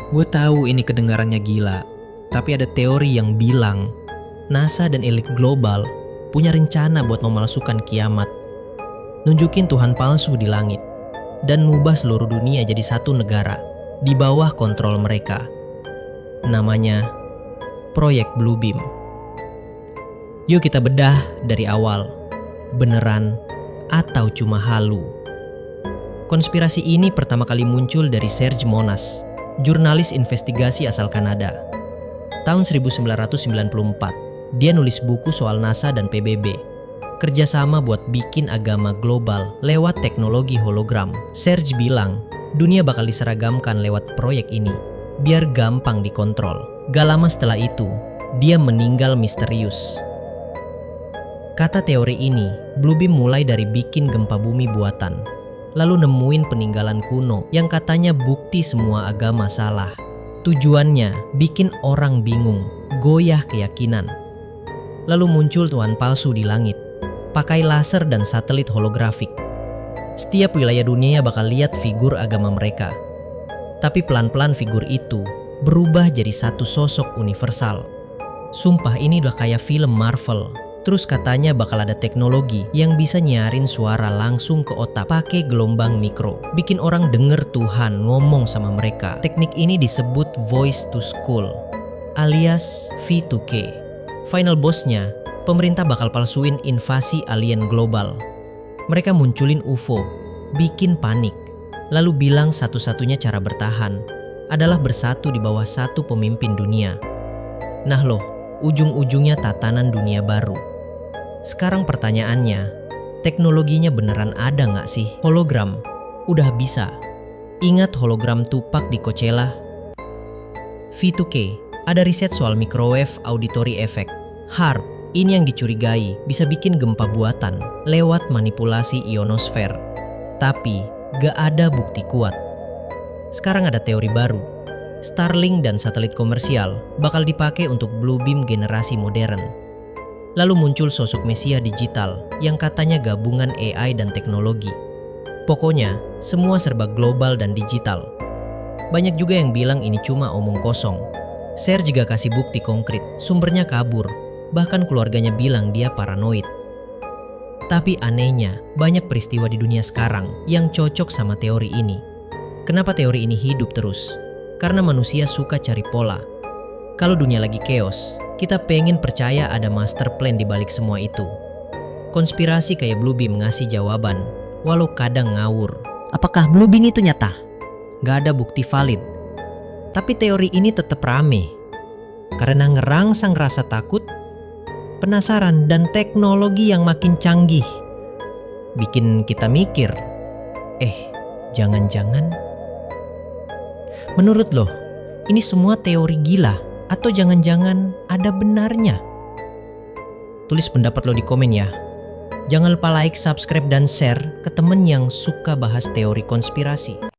Gue tahu ini kedengarannya gila, tapi ada teori yang bilang NASA dan elit global punya rencana buat memalsukan kiamat, nunjukin Tuhan palsu di langit, dan ngubah seluruh dunia jadi satu negara di bawah kontrol mereka. Namanya Proyek Bluebeam. Yuk kita bedah dari awal, beneran atau cuma halu? Konspirasi ini pertama kali muncul dari Serge Monas, jurnalis investigasi asal Kanada. Tahun 1994, dia nulis buku soal NASA dan PBB, kerjasama buat bikin agama global lewat teknologi hologram. Serge bilang, dunia bakal diseragamkan lewat proyek ini, biar gampang dikontrol. Gak lama setelah itu, dia meninggal misterius. Kata teori ini, Bluebeam mulai dari bikin gempa bumi buatan, lalu nemuin peninggalan kuno yang katanya bukti semua agama salah. Tujuannya bikin orang bingung, goyah keyakinan. Lalu muncul Tuhan palsu di langit, pakai laser dan satelit holografik. Setiap wilayah dunia bakal lihat figur agama mereka. Tapi pelan-pelan figur itu berubah jadi satu sosok universal. Sumpah ini udah kayak film Marvel. Terus katanya bakal ada teknologi yang bisa nyarin suara langsung ke otak pakai gelombang mikro, bikin orang denger Tuhan ngomong sama mereka. Teknik ini disebut voice to school alias V2K. Final bossnya, pemerintah bakal palsuin invasi alien global. Mereka munculin UFO, bikin panik, lalu bilang satu-satunya cara bertahan adalah bersatu di bawah satu pemimpin dunia. Nah loh, ujung-ujungnya tatanan dunia baru. Sekarang pertanyaannya, teknologinya beneran ada nggak sih? Hologram udah bisa. Ingat hologram Tupac di Coachella? V2K, ada riset soal microwave auditory effect. HARP, ini yang dicurigai bisa bikin gempa buatan lewat manipulasi ionosfer. Tapi gak ada bukti kuat. Sekarang ada teori baru. Starlink dan satelit komersial bakal dipakai untuk Bluebeam generasi modern. Lalu muncul sosok Mesia digital yang katanya gabungan AI dan teknologi. Pokoknya, semua serba global dan digital. Banyak juga yang bilang ini cuma omong kosong. Serge juga kasih bukti konkret, sumbernya kabur. Bahkan keluarganya bilang dia paranoid. Tapi anehnya, banyak peristiwa di dunia sekarang yang cocok sama teori ini. Kenapa teori ini hidup terus? Karena manusia suka cari pola. Kalau dunia lagi chaos, kita pengen percaya ada master plan di balik semua itu. Konspirasi kayak Bluebeam ngasih jawaban, walau kadang ngawur. Apakah Bluebeam itu nyata? Gak ada bukti valid. Tapi teori ini tetap rame. Karena ngerangsang rasa takut, penasaran, dan teknologi yang makin canggih. Bikin kita mikir, jangan-jangan. Menurut lo, ini semua teori gila? Atau jangan-jangan ada benarnya? Tulis pendapat lo di komen ya. Jangan lupa like, subscribe, dan share ke temen yang suka bahas teori konspirasi.